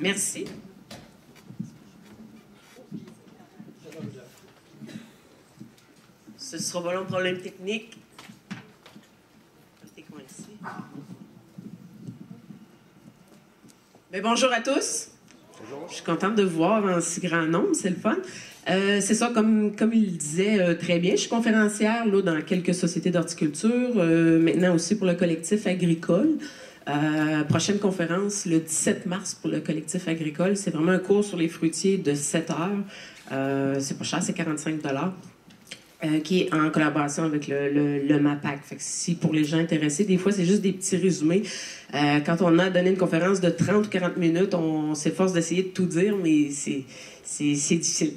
Merci. Ce sera pas long, problème technique. Restez coincés. Mais bonjour à tous. Bonjour. Je suis contente de vous voir en si grand nombre, c'est le fun. C'est ça, comme il le disait très bien, je suis conférencière là, dans quelques sociétés d'horticulture, maintenant aussi pour le collectif agricole. Prochaine conférence le 17 mars pour le collectif agricole. C'est vraiment un cours sur les fruitiers de 7 heures. C'est pas cher, c'est 45 $. Qui est en collaboration avec le MAPAC. Fait que si pour les gens intéressés, des fois, c'est juste des petits résumés. Quand on a donné une conférence de 30 ou 40 minutes, on s'efforce d'essayer de tout dire, mais c'est difficile.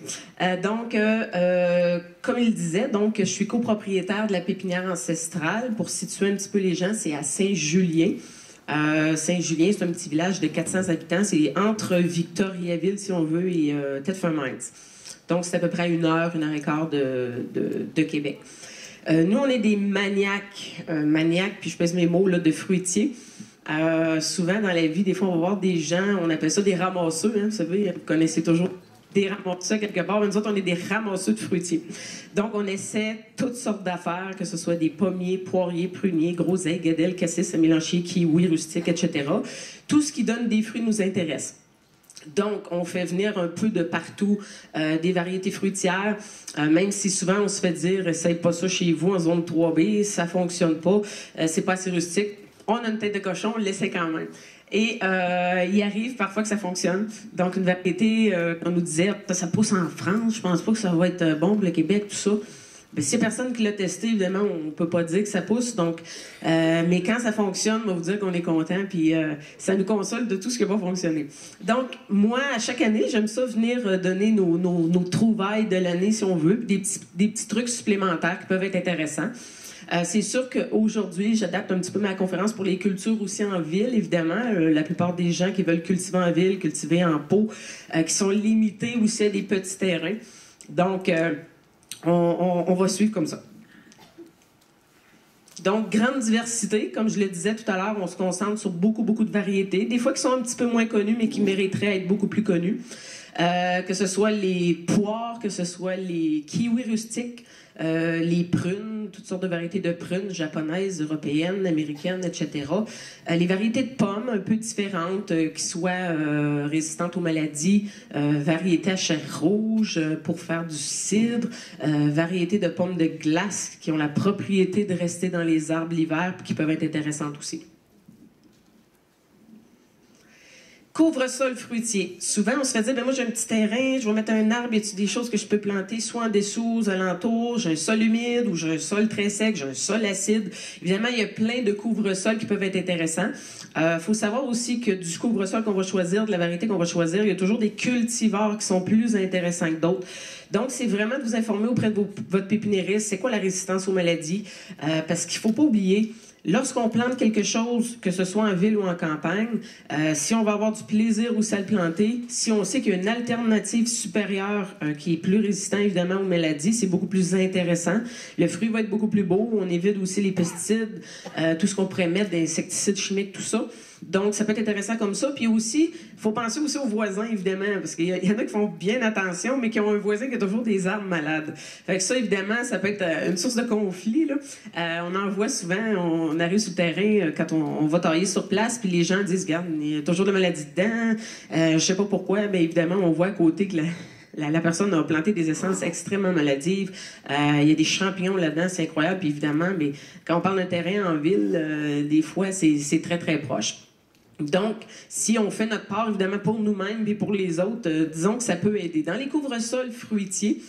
Comme il disait, donc, je suis copropriétaire de la pépinière ancestrale. Pour situer un petit peu les gens, c'est à Saint-Julien. Saint-Julien, c'est un petit village de 400 habitants. C'est entre Victoriaville, si on veut, et Thetford-Mines. Donc, c'est à peu près 1 heure, 1 heure et quart de Québec. Nous, on est des maniaques, puis je pèse mes mots, là, de fruitiers. Souvent, dans la vie, des fois, on va voir des gens, on appelle ça des ramasseux, hein, vous savez, vous connaissez toujours des ramasseux quelque part, mais nous autres, on est des ramasseux de fruitiers. Donc, on essaie toutes sortes d'affaires, que ce soit des pommiers, poiriers, pruniers, groseilles, guédelles, cassis, mélanchiers, kiwis, rustiques, etc. Tout ce qui donne des fruits nous intéresse. Donc, on fait venir un peu de partout des variétés fruitières, même si souvent on se fait dire « essaye pas ça chez vous en zone 3B, ça fonctionne pas, c'est pas assez rustique ». On a une tête de cochon, on l'essaie quand même. Et il arrive parfois que ça fonctionne. Donc, une variété qu'on nous disait « ça pousse en France, je pense pas que ça va être bon pour le Québec, tout ça ». Ben, s'il n'y a personne qui l'a testé, évidemment, on ne peut pas dire que ça pousse. Donc, mais quand ça fonctionne, on va vous dire qu'on est content, puis ça nous console de tout ce qui n'a pas fonctionné. Donc, moi, à chaque année, j'aime ça venir donner nos trouvailles de l'année, si on veut, puis des petits trucs supplémentaires qui peuvent être intéressants. C'est sûr qu'aujourd'hui, j'adapte un petit peu ma conférence pour les cultures aussi en ville, évidemment. La plupart des gens qui veulent cultiver en ville, cultiver en pot, qui sont limités aussi à des petits terrains. Donc, on va suivre comme ça. Donc, grande diversité. Comme je le disais tout à l'heure, on se concentre sur beaucoup de variétés. Des fois qui sont un petit peu moins connues, mais qui mériteraient d'être beaucoup plus connues. Que ce soit les poires, que ce soit les kiwis rustiques, les prunes, toutes sortes de variétés de prunes japonaises, européennes, américaines, etc. Les variétés de pommes un peu différentes, qui soient résistantes aux maladies, variétés à chair rouge pour faire du cidre, variétés de pommes de glace qui ont la propriété de rester dans les arbres l'hiver et qui peuvent être intéressantes aussi. Couvre-sol fruitier. Souvent, on se fait dire, ben moi, j'ai un petit terrain, je vais mettre un arbre, y a-t-il des choses que je peux planter, soit en dessous, aux alentours, j'ai un sol humide ou j'ai un sol très sec, j'ai un sol acide. Évidemment, il y a plein de couvre-sols qui peuvent être intéressants. Faut savoir aussi que du couvre-sol qu'on va choisir, de la variété qu'on va choisir, il y a toujours des cultivars qui sont plus intéressants que d'autres. Donc, c'est vraiment de vous informer auprès de votre pépiniériste, c'est quoi la résistance aux maladies, parce qu'il faut pas oublier, lorsqu'on plante quelque chose, que ce soit en ville ou en campagne, si on va avoir du plaisir aussi à le planter, si on sait qu'il y a une alternative supérieure qui est plus résistant évidemment aux maladies, c'est beaucoup plus intéressant. Le fruit va être beaucoup plus beau. On évite aussi les pesticides, tout ce qu'on pourrait mettre, d'insecticides chimiques, tout ça. Donc, ça peut être intéressant comme ça. Puis aussi, il faut penser aussi aux voisins, évidemment, parce qu'il y en a qui font bien attention, mais qui ont un voisin qui a toujours des arbres malades. Fait que ça, évidemment, ça peut être une source de conflit, là. On en voit souvent, on arrive sur le terrain quand on va tailler sur place, puis les gens disent, regarde, il y a toujours de maladies dedans. Je sais pas pourquoi, mais évidemment, on voit à côté que la personne a planté des essences extrêmement maladives. Il y a des champignons là-dedans, c'est incroyable. Puis évidemment, mais quand on parle d'un terrain en ville, des fois, c'est très, très proche. Donc, si on fait notre part, évidemment, pour nous-mêmes et pour les autres, disons que ça peut aider. Dans les couvre-sols fruitiers,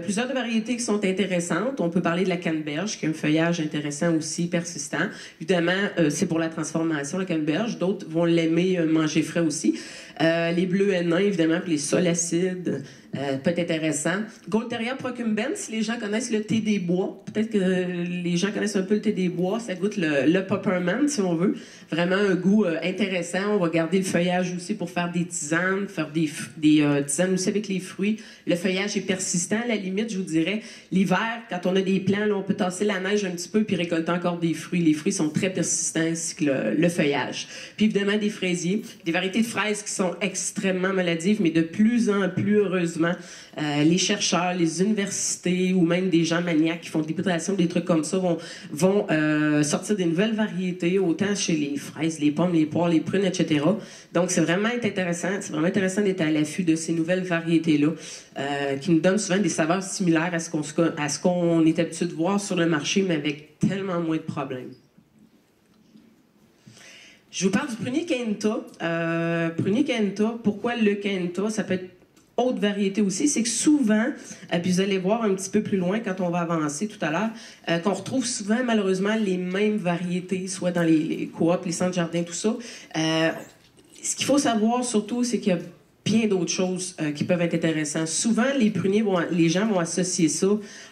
plusieurs de variétés qui sont intéressantes. On peut parler de la canneberge, qui a un feuillage intéressant aussi, persistant. Évidemment, c'est pour la transformation, la canneberge. D'autres vont l'aimer manger frais aussi. Les bleuets nains, évidemment, puis les sols acides. peut être intéressant. Gaultheria procumbens, si les gens connaissent le thé des bois, peut-être que les gens connaissent un peu le thé des bois, ça goûte le peppermint, si on veut. Vraiment un goût intéressant. On va garder le feuillage aussi pour faire des tisanes, faire des tisanes aussi avec les fruits. Le feuillage est persistant. À la limite, je vous dirais, l'hiver, quand on a des plants, là, on peut tasser la neige un petit peu puis récolter encore des fruits. Les fruits sont très persistants, ainsi que le feuillage. Puis évidemment, des fraisiers, des variétés de fraises qui sont extrêmement maladives, mais de plus en plus, heureusement, les chercheurs, les universités ou même des gens maniaques qui font des hybridations, des trucs comme ça, vont sortir des nouvelles variétés, autant chez les fraises, les pommes, les poires, les prunes, etc. Donc, c'est vraiment intéressant d'être à l'affût de ces nouvelles variétés-là, qui nous donnent souvent des saveurs similaires à ce qu'on est habitué de voir sur le marché, mais avec tellement moins de problèmes. Je vous parle du prunier Kayenta. Prunier Kayenta, pourquoi le Kayenta? Ça peut être autre variété aussi, c'est que souvent, puis vous allez voir un petit peu plus loin quand on va avancer tout à l'heure, qu'on retrouve souvent malheureusement les mêmes variétés, soit dans les coops, les centres jardins, tout ça. Ce qu'il faut savoir surtout, c'est qu'il y a bien d'autres choses qui peuvent être intéressantes. Souvent, les pruniers, les gens vont associer ça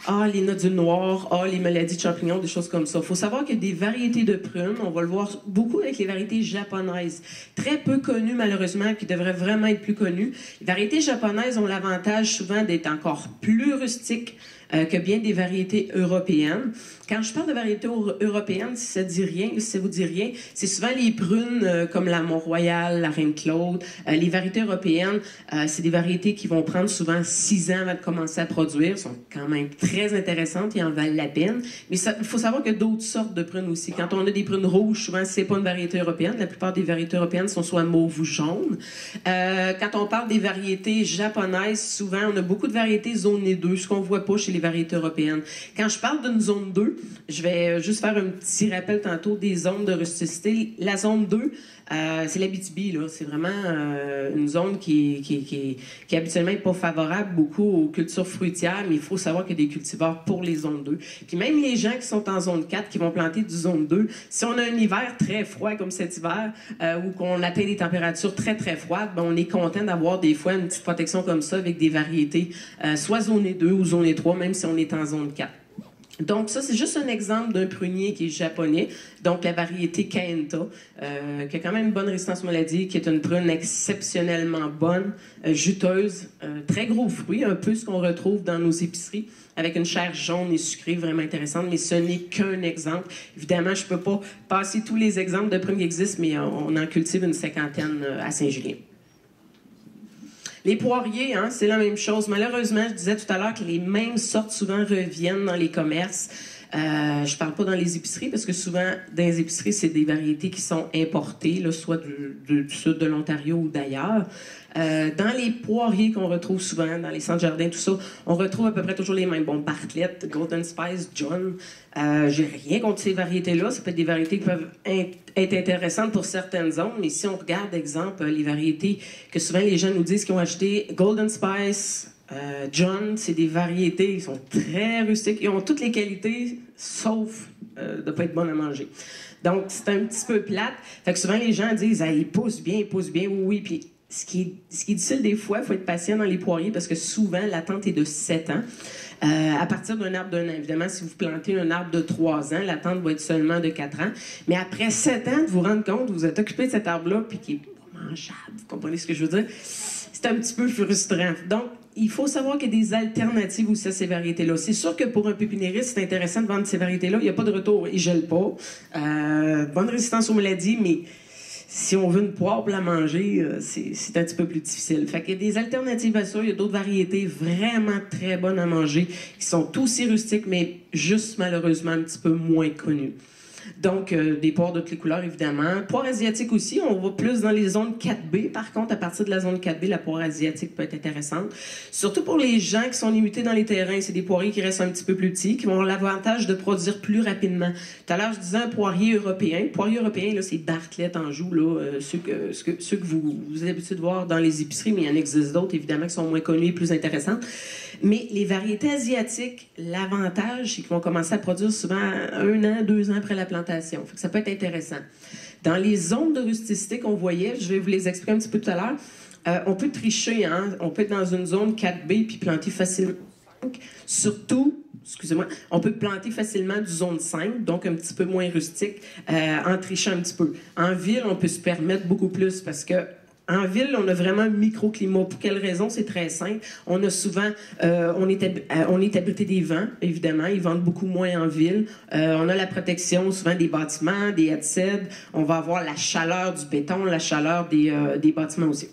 à les nodules noirs, à les maladies de champignons, des choses comme ça. Il faut savoir qu'il y a des variétés de prunes, on va le voir beaucoup avec les variétés japonaises, très peu connues malheureusement, qui devraient vraiment être plus connues. Les variétés japonaises ont l'avantage souvent d'être encore plus rustiques que bien des variétés européennes. Quand je parle de variétés européennes, si ça dit rien, si ça vous dit rien, c'est souvent les prunes comme la Mont-Royal, la Reine-Claude. Les variétés européennes, c'est des variétés qui vont prendre souvent 6 ans avant de commencer à produire. Elles sont quand même très intéressantes et en valent la peine. Mais il faut savoir qu'il y a d'autres sortes de prunes aussi. Quand on a des prunes rouges, souvent, c'est pas une variété européenne. La plupart des variétés européennes sont soit mauves ou jaunes. Quand on parle des variétés japonaises, souvent, on a beaucoup de variétés zonées 2, ce qu'on voit pas chez les variétés européennes. Quand je parle d'une zone 2, je vais juste faire un petit rappel tantôt des zones de rusticité. La zone 2, c'est l'Abitibi, là. C'est vraiment une zone qui habituellement n'est pas favorable beaucoup aux cultures fruitières, mais il faut savoir qu'il y a des cultivars pour les zones 2. Puis même les gens qui sont en zone 4, qui vont planter du zone 2, si on a un hiver très froid comme cet hiver, ou qu'on atteint des températures très, très froides, ben on est content d'avoir des fois une petite protection comme ça avec des variétés, soit zone 2 ou zone 3, même si on est en zone 4. Donc ça, c'est juste un exemple d'un prunier qui est japonais, donc la variété Kayenta, qui a quand même une bonne résistance aux maladies, qui est une prune exceptionnellement bonne, juteuse, très gros fruit, un peu ce qu'on retrouve dans nos épiceries, avec une chair jaune et sucrée vraiment intéressante, mais ce n'est qu'un exemple. Évidemment, je ne peux pas passer tous les exemples de prunes qui existent, mais on en cultive une 50aine à Saint-Julien. Les poiriers, hein, c'est la même chose. Malheureusement, je disais tout à l'heure que les mêmes sortes souvent reviennent dans les commerces. Je parle pas dans les épiceries parce que souvent, dans les épiceries, c'est des variétés qui sont importées, là, soit du sud de l'Ontario ou d'ailleurs. Dans les poiriers qu'on retrouve souvent, dans les centres jardins, tout ça, on retrouve à peu près toujours les mêmes. Bon, Bartlett, Golden Spice, John. J'ai rien contre ces variétés-là. Ça peut être des variétés qui peuvent être intéressantes pour certaines zones, mais si on regarde, exemple, les variétés que souvent les gens nous disent qu'ils ont acheté, Golden Spice, John, c'est des variétés qui sont très rustiques. Ils ont toutes les qualités, sauf de ne pas être bonnes à manger. Donc, c'est un petit peu plate. Fait que souvent, les gens disent ah, ils poussent bien, oui. Puis, ce qui est difficile des fois, il faut être patient dans les poiriers parce que souvent, l'attente est de 7 ans. À partir d'un arbre d'1 an. Évidemment, si vous plantez un arbre de 3 ans, l'attente va être seulement de 4 ans. Mais après 7 ans, de vous rendre compte que vous êtes occupé de cet arbre-là puis qui est pas mangeable, vous comprenez ce que je veux dire? C'est un petit peu frustrant. Donc, il faut savoir qu'il y a des alternatives aussi à ces variétés-là. C'est sûr que pour un pépiniériste, c'est intéressant de vendre ces variétés-là. Il n'y a pas de retour. Ils ne gèlent pas. Bonne résistance aux maladies, mais si on veut une poire pour la manger, c'est un petit peu plus difficile. Fait qu'il y a des alternatives à ça. Il y a d'autres variétés vraiment très bonnes à manger qui sont aussi rustiques, mais juste malheureusement un petit peu moins connues. Donc, des poires de toutes les couleurs, évidemment. Poire asiatique aussi, on va plus dans les zones 4B. Par contre, à partir de la zone 4B, la poire asiatique peut être intéressante. Surtout pour les gens qui sont limités dans les terrains. C'est des poiriers qui restent un petit peu plus petits, qui vont avoir l'avantage de produire plus rapidement. Tout à l'heure, je disais un poirier européen. Le poirier européen, là, c'est Bartlett, Anjou, là, ceux que vous êtes habitués de voir dans les épiceries, mais il y en existe d'autres, évidemment, qui sont moins connus et plus intéressantes. Mais les variétés asiatiques, l'avantage, c'est qu'ils vont commencer à produire souvent 1 an, 2 ans après la plantation. Fait que ça peut être intéressant. Dans les zones de rusticité qu'on voyait, je vais vous les expliquer un petit peu tout à l'heure, on peut tricher, hein? On peut être dans une zone 4B puis planter facilement 5. Surtout, excusez-moi, on peut planter facilement du zone 5, donc un petit peu moins rustique, en trichant un petit peu. En ville, on peut se permettre beaucoup plus parce que en ville, on a vraiment un microclimat. Pour quelle raison? C'est très simple. On a souvent, on est abrité des vents, évidemment. Ils vendent beaucoup moins en ville. On a la protection souvent des bâtiments, des headsets. On va avoir la chaleur du béton, la chaleur des bâtiments aussi.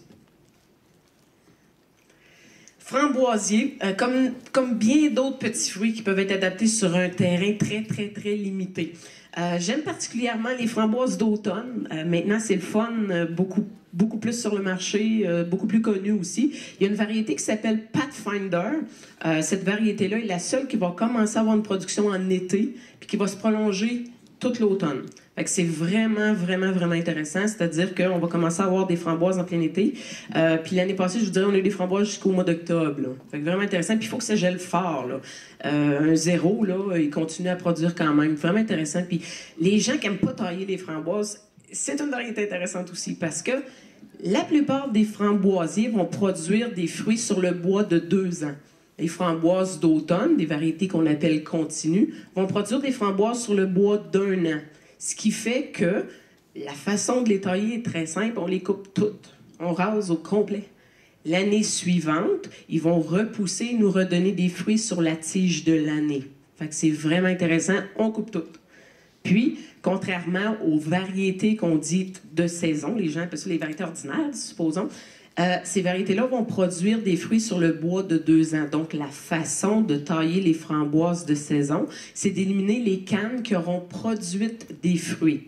Framboisier, comme bien d'autres petits fruits qui peuvent être adaptés sur un terrain très, très, très limité. J'aime particulièrement les framboises d'automne. Maintenant, c'est le fun, beaucoup plus sur le marché, beaucoup plus connu aussi. Il y a une variété qui s'appelle Pathfinder. Cette variété-là est la seule qui va commencer à avoir une production en été, puis qui va se prolonger toute l'automne. Fait que c'est vraiment, vraiment, vraiment intéressant. C'est-à-dire qu'on va commencer à avoir des framboises en plein été. Puis l'année passée, je vous dirais, on a eu des framboises jusqu'au mois d'octobre. Là. Fait que vraiment intéressant. Puis il faut que ça gèle fort. Là. Un zéro, là, il continue à produire quand même. Vraiment intéressant. Puis les gens qui n'aiment pas tailler les framboises, c'est une variété intéressante aussi parce que la plupart des framboisiers vont produire des fruits sur le bois de 2 ans. Les framboises d'automne, des variétés qu'on appelle continues, vont produire des framboises sur le bois d'1 an. Ce qui fait que la façon de les tailler est très simple. On les coupe toutes. On rase au complet. L'année suivante, ils vont repousser et nous redonner des fruits sur la tige de l'année. Fait que c'est vraiment intéressant. On coupe toutes. Puis, contrairement aux variétés qu'on dit de saison, les gens appellent ça les variétés ordinaires, supposons, ces variétés-là vont produire des fruits sur le bois de 2 ans. Donc, la façon de tailler les framboises de saison, c'est d'éliminer les cannes qui auront produit des fruits.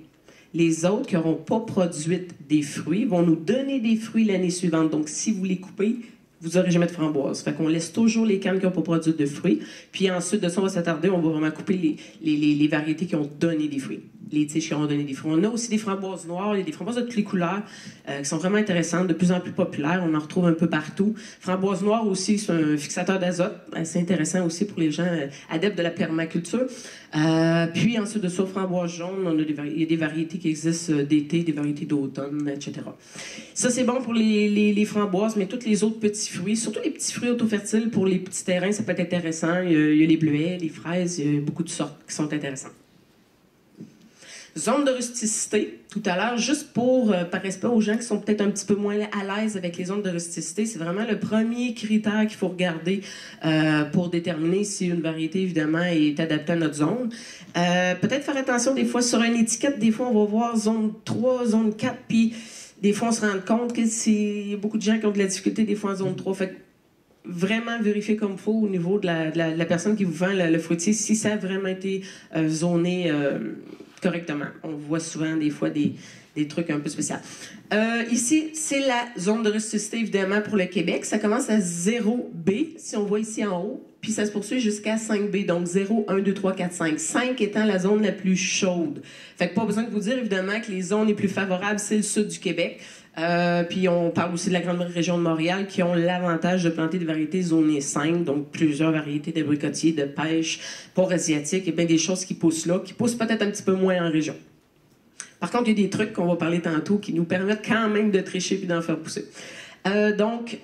Les autres qui n'auront pas produit des fruits vont nous donner des fruits l'année suivante. Donc, si vous les coupez, vous n'aurez jamais de framboises. Fait qu'on laisse toujours les cannes qui n'ont pas produit de fruits. Puis ensuite de ça, on va s'attarder, on va vraiment couper les variétés qui ont donné des fruits. Les tiges qui ont donné des fruits. On a aussi des framboises noires, il y a des framboises de toutes les couleurs qui sont vraiment intéressantes, de plus en plus populaires. On en retrouve un peu partout. Framboise noire aussi, c'est un fixateur d'azote. C'est intéressant aussi pour les gens adeptes de la permaculture. Puis ensuite de ça, framboise jaune, il y a des variétés qui existent d'été, des variétés d'automne, etc. Ça, c'est bon pour les framboises, mais tous les autres petits fruits, surtout les petits fruits autofertiles pour les petits terrains, ça peut être intéressant. Il y a les bleuets, les fraises, il y a beaucoup de sortes qui sont intéressantes. Zone de rusticité, tout à l'heure, juste par respect aux gens qui sont peut-être un petit peu moins à l'aise avec les zones de rusticité, c'est vraiment le premier critère qu'il faut regarder pour déterminer si une variété, évidemment, est adaptée à notre zone. Peut-être faire attention, des fois, sur une étiquette, des fois, on va voir zone 3, zone 4, puis des fois, on se rend compte que y a beaucoup de gens qui ont de la difficulté, des fois, en zone 3. Fait que vraiment vérifier comme il faut au niveau de la personne qui vous vend le fruitier, si ça a vraiment été zoné correctement. On voit souvent des fois des trucs un peu spéciaux. Ici, c'est la zone de rusticité, évidemment, pour le Québec. Ça commence à 0B, si on voit ici en haut, puis ça se poursuit jusqu'à 5B, donc 0, 1, 2, 3, 4, 5. 5 étant la zone la plus chaude. Fait que pas besoin de vous dire, évidemment, que les zones les plus favorables, c'est le sud du Québec. Puis on parle aussi de la grande région de Montréal qui ont l'avantage de planter des variétés zonées 5, donc plusieurs variétés d'abricotiers, de pêche, porc asiatique et bien des choses qui poussent là, qui poussent peut-être un petit peu moins en région. Par contre, il y a des trucs qu'on va parler tantôt qui nous permettent quand même de tricher puis d'en faire pousser. Donc,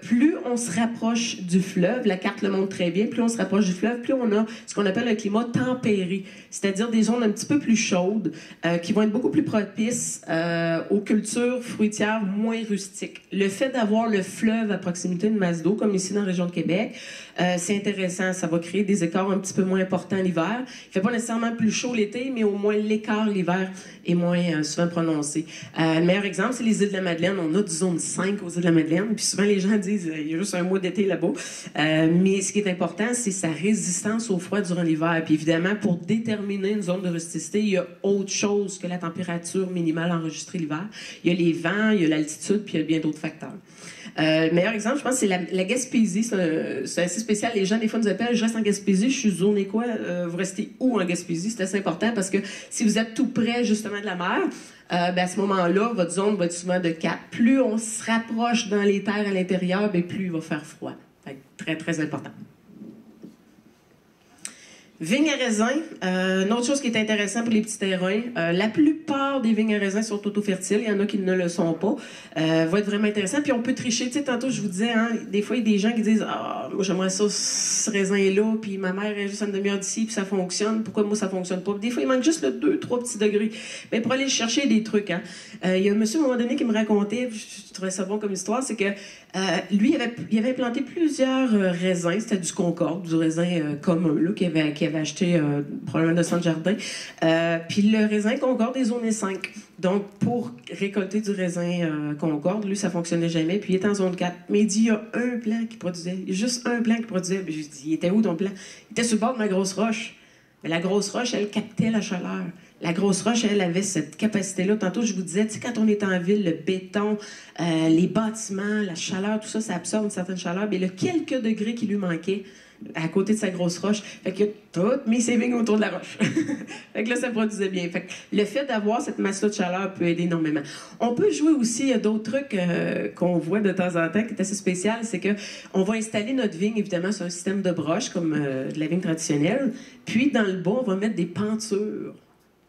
plus on se rapproche du fleuve, la carte le montre très bien, plus on se rapproche du fleuve, plus on a ce qu'on appelle un climat tempéré, c'est-à-dire des zones un petit peu plus chaudes, qui vont être beaucoup plus propices aux cultures fruitières moins rustiques. Le fait d'avoir le fleuve à proximité de masse d'eau, comme ici dans la région de Québec, c'est intéressant, ça va créer des écarts un petit peu moins importants l'hiver. Il fait pas nécessairement plus chaud l'été, mais au moins l'écart l'hiver est moins souvent prononcé. Le meilleur exemple, c'est les îles de la Madeleine. On a du zone 5 aux îles de la Madeleine, puis souvent les gens disent il y a juste un mois d'été là-bas. Mais ce qui est important, c'est sa résistance au froid durant l'hiver. Puis évidemment, pour déterminer une zone de rusticité, il y a autre chose que la température minimale enregistrée l'hiver. Il y a les vents, il y a l'altitude, puis il y a bien d'autres facteurs. Le meilleur exemple, je pense, c'est la Gaspésie. C'est assez spécial. Les gens, des fois, nous appellent, je reste en Gaspésie, je suis zonée quoi? Vous restez où en Gaspésie? C'est assez important parce que si vous êtes tout près, justement, de la mer, à ce moment-là, votre zone va être souvent de 4. Plus on se rapproche dans les terres à l'intérieur, plus il va faire froid. Fait que très, très important. Vignes à raisin, une autre chose qui est intéressante pour les petits terrains, la plupart des vignes à raisin sont auto-fertiles, il y en a qui ne le sont pas, va être vraiment intéressant. Puis on peut tricher, tu sais, tantôt je vous disais, hein, des fois il y a des gens qui disent « Ah, moi j'aimerais ça, ce raisin-là, puis ma mère est juste à une demi-heure d'ici, puis ça fonctionne, pourquoi moi ça fonctionne pas? » Des fois il manque juste le 2-3 petits degrés. Mais pour aller chercher des trucs, hein. Il y a un monsieur à un moment donné qui me racontait, je trouvais ça bon comme histoire, c'est que lui, il avait planté plusieurs raisins, c'était du Concorde, du raisin commun, là, qu'il avait acheté probablement de centre jardin. Puis le raisin Concorde est zoné 5. Donc, pour récolter du raisin Concorde, lui, ça fonctionnait jamais. Puis il était en zone 4. Mais il dit, il y a un plant qui produisait. Il y a juste un plant qui produisait. Puis je dis, il était où ton plant? Il était sur le bord de ma grosse roche. Mais la grosse roche, elle captait la chaleur. La grosse roche, elle avait cette capacité-là. Tantôt, je vous disais, tu sais, quand on est en ville, le béton, les bâtiments, la chaleur, tout ça, ça absorbe une certaine chaleur. Mais le quelques degrés qui lui manquait, à côté de sa grosse roche, fait qu'il a toutes mis ses vignes autour de la roche. Fait que là, ça produisait bien. Fait que le fait d'avoir cette masse-là de chaleur peut aider énormément. On peut jouer aussi, il y a d'autres trucs qu'on voit de temps en temps qui est assez spécial, c'est que on va installer notre vigne, évidemment, sur un système de broche, comme de la vigne traditionnelle. Puis, dans le bas, on va mettre des pentures.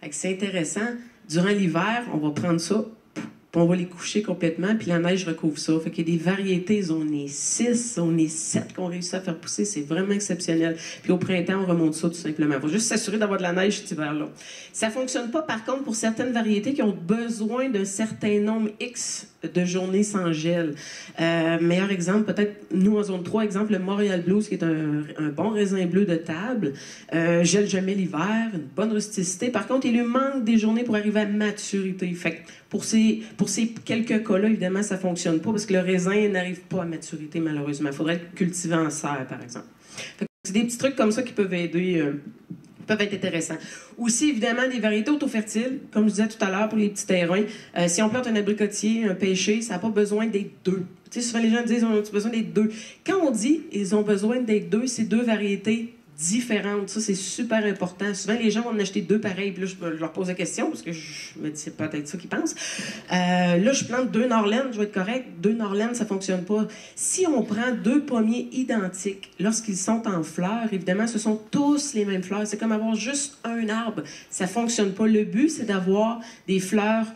Fait que c'est intéressant. Durant l'hiver, on va prendre ça, puis on va les coucher complètement, puis la neige recouvre ça. Fait qu'il y a des variétés zonées 6, zonées 7 qu'on réussit à faire pousser. C'est vraiment exceptionnel. Puis au printemps, on remonte ça tout simplement. Il faut juste s'assurer d'avoir de la neige cet hiver-là. Ça fonctionne pas, par contre, pour certaines variétés qui ont besoin d'un certain nombre X de journées sans gel. Meilleur exemple, peut-être, nous en zone 3, exemple, le Montréal Blues, qui est un bon raisin bleu de table, gèle jamais l'hiver, une bonne rusticité. Par contre, il lui manque des journées pour arriver à maturité. Fait que pour ces quelques cas-là, évidemment, ça fonctionne pas parce que le raisin n'arrive pas à maturité, malheureusement. Il faudrait le cultiver en serre, par exemple. Fait que c'est des petits trucs comme ça qui peuvent aider... peuvent être intéressants. Aussi, évidemment, des variétés auto-fertiles, comme je disais tout à l'heure, pour les petits terrains. Si on plante un abricotier, un pêcher, ça n'a pas besoin d'être deux. Tu sais, souvent les gens disent, on a besoin d'être deux. Quand on dit, ils ont besoin d'être deux, c'est deux variétés différentes. Ça, c'est super important. Souvent, les gens vont en acheter deux pareils. Puis là, je leur pose la question, parce que je me dis, c'est peut-être ça qu'ils pensent. Là, je plante deux Norland, je vais être correct. Deux Norland, ça fonctionne pas. Si on prend deux pommiers identiques, lorsqu'ils sont en fleurs, évidemment, ce sont tous les mêmes fleurs. C'est comme avoir juste un arbre. Ça fonctionne pas. Le but, c'est d'avoir des fleurs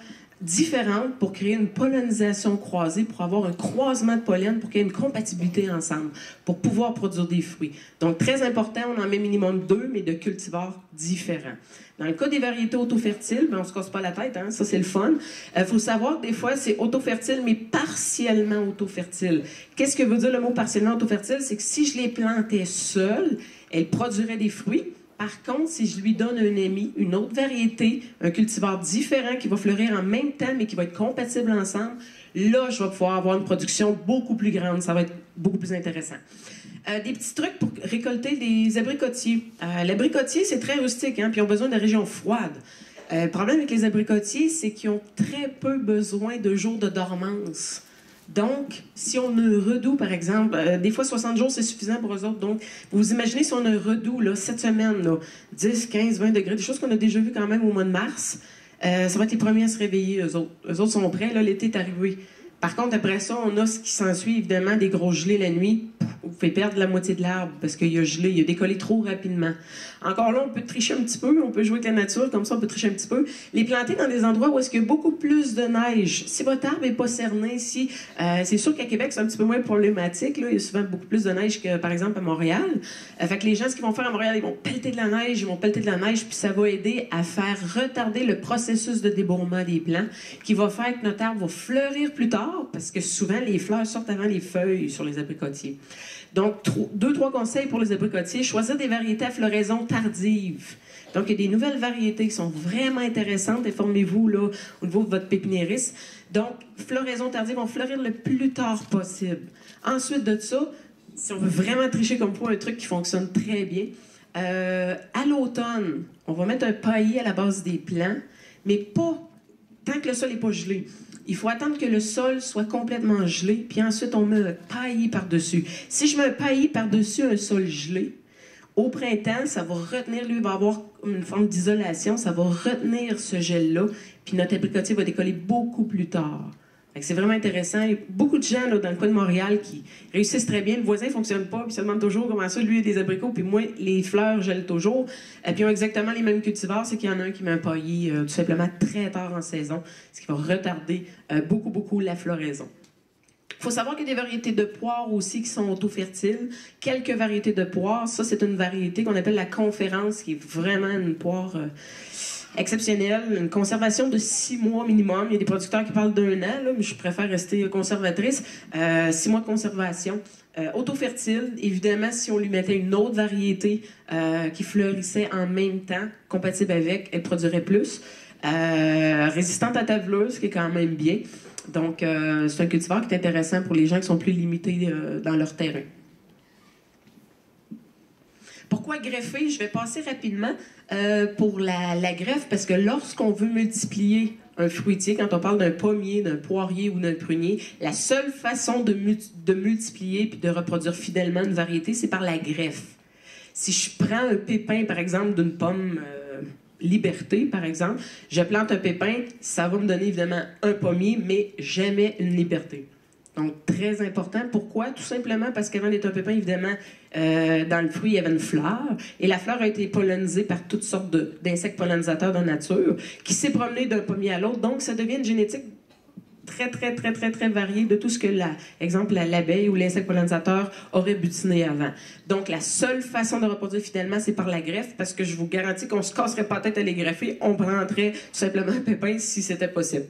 différentes pour créer une pollinisation croisée, pour avoir un croisement de pollen, pour qu'il y ait une compatibilité ensemble, pour pouvoir produire des fruits. Donc, très important, on en met minimum deux, mais de cultivars différents. Dans le cas des variétés auto-fertiles, ben, on ne se casse pas la tête, hein? Ça c'est le fun. Faut savoir que des fois, c'est auto-fertile, mais partiellement auto-fertile. Qu'est-ce que veut dire le mot partiellement auto-fertile? C'est que si je les plantais seules, elles produiraient des fruits. Par contre, si je lui donne un ami, une autre variété, un cultivar différent qui va fleurir en même temps, mais qui va être compatible ensemble, là, je vais pouvoir avoir une production beaucoup plus grande. Ça va être beaucoup plus intéressant. Des petits trucs pour récolter des abricotiers. L'abricotier, c'est très rustique, hein, puis ils ont besoin de régions froides. Le problème avec les abricotiers, c'est qu'ils ont très peu besoin de jours de dormance. Donc, si on a un redout, par exemple, des fois 60 jours, c'est suffisant pour eux autres. Donc, vous imaginez si on a un redout, là, cette semaine, là, 10, 15, 20 degrés, des choses qu'on a déjà vues quand même au mois de mars, ça va être les premiers à se réveiller, eux autres. Eux autres sont prêts, là, l'été est arrivé. Par contre, après ça, on a ce qui s'ensuit, évidemment, des gros gelées la nuit. Vous fait perdre la moitié de l'arbre parce qu'il a gelé, il a décollé trop rapidement. Encore là, on peut tricher un petit peu, on peut jouer avec la nature, comme ça on peut tricher un petit peu. Les planter dans des endroits où est-ce qu'il y a beaucoup plus de neige. Si votre arbre n'est pas cerné, si c'est sûr qu'à Québec, c'est un petit peu moins problématique. Là. Il y a souvent beaucoup plus de neige que, par exemple, à Montréal. Fait que les gens, ce qu'ils vont faire à Montréal, ils vont pelleter de la neige, puis ça va aider à faire retarder le processus de débourrement des plants, qui va faire que notre arbre va fleurir plus tard, parce que souvent, les fleurs sortent avant les feuilles sur les abricotiers. Donc, 2-3 conseils pour les abricotiers. Choisir des variétés à floraison tardive. Donc, il y a des nouvelles variétés qui sont vraiment intéressantes. Informez-vous là, au niveau de votre pépiniériste. Donc, floraison tardive, on va fleurir le plus tard possible. Ensuite de ça, si on veut vraiment tricher comme pour un truc qui fonctionne très bien, à l'automne, on va mettre un paillis à la base des plants, mais pas tant que le sol n'est pas gelé. Il faut attendre que le sol soit complètement gelé, puis ensuite on met un paillis par-dessus. Si je mets un paillis par-dessus un sol gelé, au printemps, ça va retenir, lui, il va avoir une forme d'isolation, ça va retenir ce gel-là, puis notre abricotier va décoller beaucoup plus tard. C'est vraiment intéressant. Il y a beaucoup de gens là, dans le coin de Montréal qui réussissent très bien. Le voisin ne fonctionne pas, puis se demande toujours comment ça, lui, il a des abricots, puis moi, les fleurs, je l'ai toujours. Puis ils ont exactement les mêmes cultivars, c'est qu'il y en a un qui met un paillis tout simplement très tard en saison, ce qui va retarder beaucoup, beaucoup la floraison. Il faut savoir qu'il y a des variétés de poires aussi qui sont auto-fertiles. Quelques variétés de poires. Ça, c'est une variété qu'on appelle la conférence, qui est vraiment une poire exceptionnelle. Une conservation de 6 mois minimum. Il y a des producteurs qui parlent d'1 an, là, mais je préfère rester conservatrice. 6 mois de conservation. Auto-fertile. Évidemment, si on lui mettait une autre variété qui fleurissait en même temps, compatible avec, elle produirait plus. Résistante à tavelure, ce qui est quand même bien. Donc, c'est un cultivar qui est intéressant pour les gens qui sont plus limités dans leur terrain. Pourquoi greffer? Je vais passer rapidement pour la greffe, parce que lorsqu'on veut multiplier un fruitier, quand on parle d'un pommier, d'un poirier ou d'un prunier, la seule façon de multiplier puis de reproduire fidèlement une variété, c'est par la greffe. Si je prends un pépin, par exemple, d'une pomme... Liberté, par exemple, je plante un pépin, ça va me donner évidemment un pommier, mais jamais une liberté. Donc, très important. Pourquoi? Tout simplement parce qu'avant d'être un pépin, évidemment, dans le fruit, il y avait une fleur, et la fleur a été pollinisée par toutes sortes d'insectes pollinisateurs de nature, qui s'est promené d'un pommier à l'autre. Donc, ça devient une génétique très varié de tout ce que, exemple, l'abeille ou l'insecte pollinisateur aurait butiné avant. Donc, la seule façon de reproduire fidèlement, c'est par la greffe, parce que je vous garantis qu'on se casserait pas la tête à les greffer, on prendrait tout simplement un pépin si c'était possible.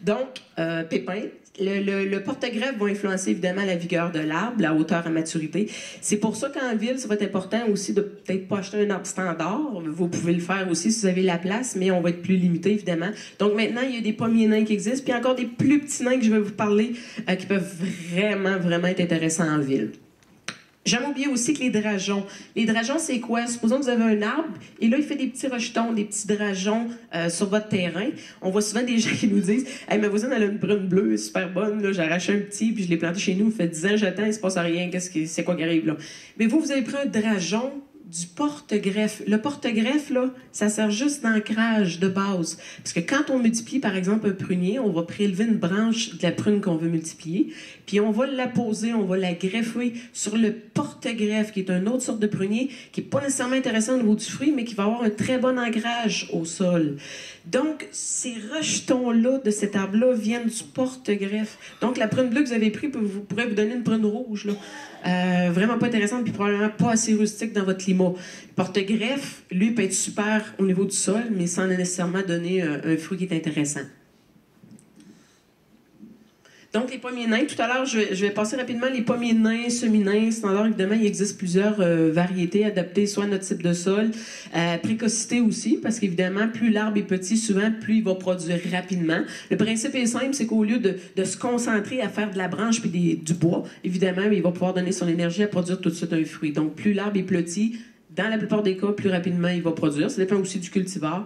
Donc, pépin. Le porte-greffe va influencer évidemment la vigueur de l'arbre, la hauteur à maturité. C'est pour ça qu'en ville, ça va être important aussi de peut-être pas acheter un arbre standard. Vous pouvez le faire aussi si vous avez la place, mais on va être plus limité évidemment. Donc maintenant, il y a des pommiers nains qui existent, puis encore des plus petits nains que je vais vous parler qui peuvent vraiment être intéressants en ville. J'aime oublier aussi que les drageons. Les drageons, c'est quoi? Supposons que vous avez un arbre, et là, il fait des petits rejetons, des petits drageons sur votre terrain. On voit souvent des gens qui nous disent « Hey, ma voisine, elle a une brune bleue, super bonne, là, j'ai arraché un petit, puis je l'ai planté chez nous, ça fait 10 ans, j'attends, il se passe rien, c'est quoi qui arrive là? » Mais vous avez pris un drageon du porte-greffe. Le porte-greffe, là, ça sert juste d'ancrage de base. Parce que quand on multiplie, par exemple, un prunier, on va prélever une branche de la prune qu'on veut multiplier, puis on va la poser, on va la greffer sur le porte-greffe, qui est une autre sorte de prunier, qui n'est pas nécessairement intéressant au niveau du fruit, mais qui va avoir un très bon ancrage au sol. Donc, ces rejetons-là de cet arbre-là viennent du porte-greffe. Donc, la prune bleue que vous avez prise pourrait vous donner une prune rouge, là. Vraiment pas intéressante, puis probablement pas assez rustique dans votre climat. Porte-greffe, lui, peut être super au niveau du sol, mais sans nécessairement donner un fruit qui est intéressant. Donc, les pommiers nains, tout à l'heure, je vais passer rapidement les pommiers nains, semi-nains, standard. Évidemment, il existe plusieurs variétés adaptées soit à notre type de sol, précocité aussi, parce qu'évidemment, plus l'arbre est petit, souvent, plus il va produire rapidement. Le principe est simple, c'est qu'au lieu de se concentrer à faire de la branche puis du bois, évidemment, il va pouvoir donner son énergie à produire tout de suite un fruit. Donc, plus l'arbre est petit, dans la plupart des cas, plus rapidement il va produire. Ça dépend aussi du cultivar,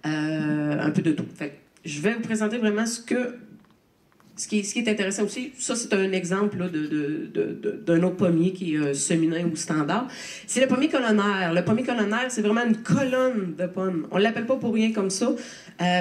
un peu de tout. Fait que je vais vous présenter vraiment ce qui est intéressant aussi. Ça, c'est un exemple là, d'un autre pommier qui est semi-nain ou standard. C'est le pommier colonnaire. Le pommier colonnaire, c'est vraiment une colonne de pommes. On ne l'appelle pas pour rien comme ça.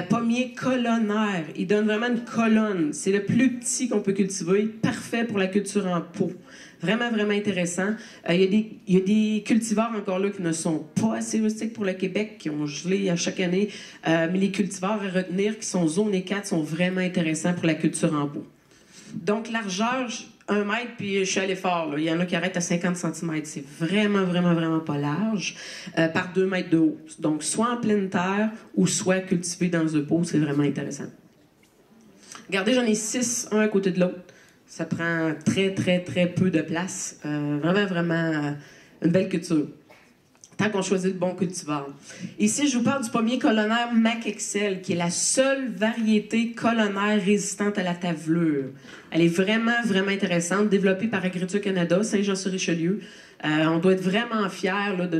Pommier colonnaire. Il donne vraiment une colonne. C'est le plus petit qu'on peut cultiver. Parfait pour la culture en pot. Vraiment intéressant. Il y a des cultivars encore là qui ne sont pas assez rustiques pour le Québec, qui ont gelé à chaque année. Mais les cultivars à retenir qui sont zone 4 sont vraiment intéressants pour la culture en pot. Donc, largeur, 1 mètre, puis je suis allé fort. Là. Il y en a qui arrêtent à 50 cm. C'est vraiment pas large. Par 2 mètres de haut. Donc, soit en pleine terre ou soit cultivé dans un pot. C'est vraiment intéressant. Regardez, j'en ai 6, un à côté de l'autre. Ça prend très peu de place. Vraiment une belle culture. Tant qu'on choisit le bon cultivar. Ici, je vous parle du pommier colonnaire Mac Excel, qui est la seule variété colonnaire résistante à la tavelure. Elle est vraiment intéressante, développée par Agriculture Canada, Saint-Jean-sur-Richelieu. On doit être vraiment fiers là, de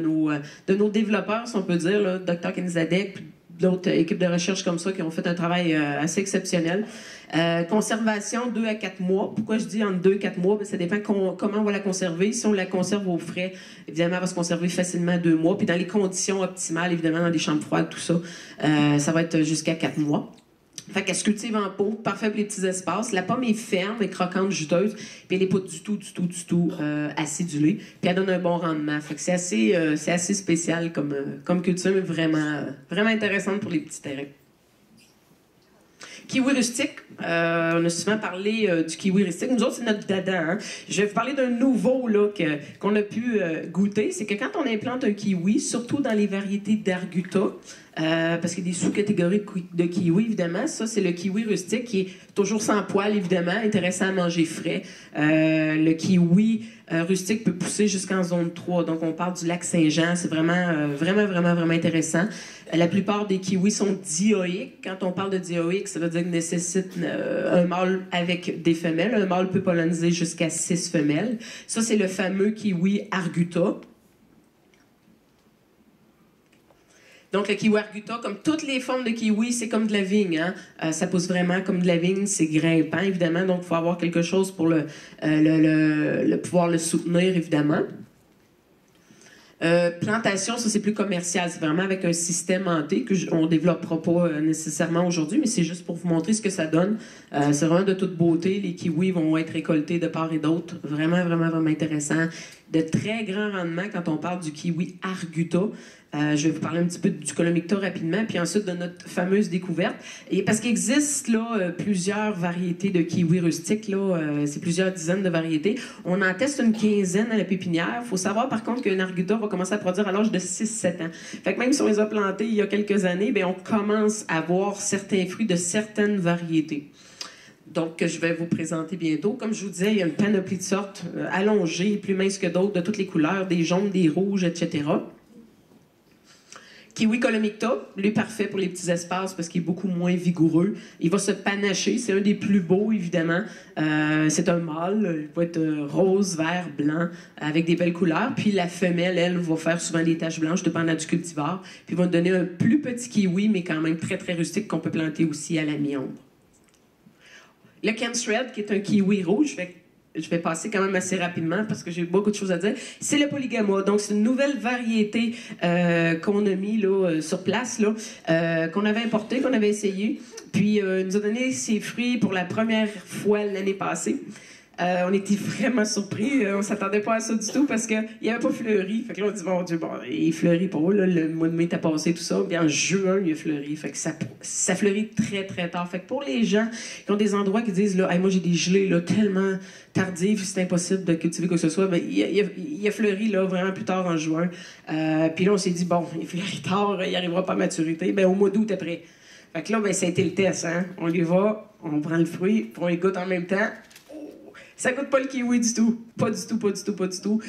nos développeurs, si on peut dire, là, Dr. Kenizadek, puis d'autres équipes de recherche comme ça qui ont fait un travail assez exceptionnel. Conservation 2 à 4 mois. Pourquoi je dis entre 2 et 4 mois? Ça dépend comment on va la conserver. Si on la conserve au frais, évidemment, elle va se conserver facilement 2 mois. Puis dans les conditions optimales, évidemment, dans des chambres froides, tout ça, ça va être jusqu'à 4 mois. Fait qu'elle se cultive en pot, parfait pour les petits espaces. La pomme est ferme, et croquante, juteuse, puis elle n'est pas du tout acidulée. Puis elle donne un bon rendement. Fait que c'est assez spécial comme culture, mais vraiment intéressante pour les petits terrains. Kiwi rustique, on a souvent parlé du kiwi rustique. Nous autres, c'est notre dada. Hein? Je vais vous parler d'un nouveau là, qu'on a pu goûter. C'est que quand on implante un kiwi, surtout dans les variétés d'Arguta, parce qu'il y a des sous-catégories de kiwi, évidemment. Ça, c'est le kiwi rustique qui est toujours sans poil, évidemment, intéressant à manger frais. Le kiwi rustique peut pousser jusqu'en zone 3. Donc, on parle du lac Saint-Jean. C'est vraiment intéressant. La plupart des kiwis sont dioïques. Quand on parle de dioïque, ça veut dire qu'il nécessite un mâle avec des femelles. Un mâle peut polliniser jusqu'à 6 femelles. Ça, c'est le fameux kiwi Arguta. Donc, le kiwi Arguta, comme toutes les formes de kiwi, c'est comme de la vigne. Hein? Ça pousse vraiment comme de la vigne. C'est grimpant, évidemment. Donc, il faut avoir quelque chose pour pouvoir le soutenir, évidemment. Plantation, ça c'est plus commercial, c'est vraiment avec un système hanté qu'on ne développera pas nécessairement aujourd'hui, mais c'est juste pour vous montrer ce que ça donne. C'est vraiment de toute beauté, les kiwis vont être récoltés de part et d'autre, vraiment intéressant. De très grands rendements quand on parle du kiwi Arguta. Je vais vous parler un petit peu du Colomicta rapidement, puis ensuite de notre fameuse découverte. Et parce qu'il existe là, plusieurs variétés de kiwi rustiques, c'est plusieurs dizaines de variétés. On en teste une quinzaine à la pépinière. Il faut savoir par contre qu'un Arguta va commencer à produire à l'âge de 6-7 ans. Fait que même si on les a plantés il y a quelques années, bien, on commence à voir certains fruits de certaines variétés. Donc, je vais vous présenter bientôt. Comme je vous disais, il y a une panoplie de sortes allongées, plus minces que d'autres, de toutes les couleurs, des jaunes, des rouges, etc. Kiwi Colomicta, lui parfait pour les petits espaces parce qu'il est beaucoup moins vigoureux. Il va se panacher, c'est un des plus beaux évidemment. C'est un mâle, il va être rose, vert, blanc, avec des belles couleurs. Puis la femelle, elle, va faire souvent des taches blanches, dépendant du cultivar. Puis va nous donner un plus petit kiwi, mais quand même très rustique qu'on peut planter aussi à la mi-ombre. Le Canthred, qui est un kiwi rouge, je vais passer quand même assez rapidement parce que j'ai beaucoup de choses à dire. C'est le Polygama. Donc, c'est une nouvelle variété qu'on a mis là, sur place, là, qu'on avait importé, qu'on avait essayé. Puis, il nous a donné ses fruits pour la première fois l'année passée. On était vraiment surpris. On s'attendait pas à ça du tout parce qu'il n'avait pas fleuri. Fait que là, on dit, mon Dieu, bon, il fleurit pas. Là, le mois de mai t'a passé, tout ça. Puis en juin, il a fleuri. Fait que ça fleurit très tard. Fait que pour les gens qui ont des endroits qui disent, là, hey, moi, j'ai des gelées là, tellement tardives, c'est impossible de cultiver quoi que ce soit, ben, il a fleuri là, vraiment plus tard en juin. Puis là, on s'est dit, bon, il fleurit tard, il n'arrivera pas à maturité. Ben, au mois d'août après. Fait que là, ben, ça a été le test. Hein? On y va, on prend le fruit, puis on les goûte en même temps. Ça goûte pas le kiwi du tout. Pas du tout.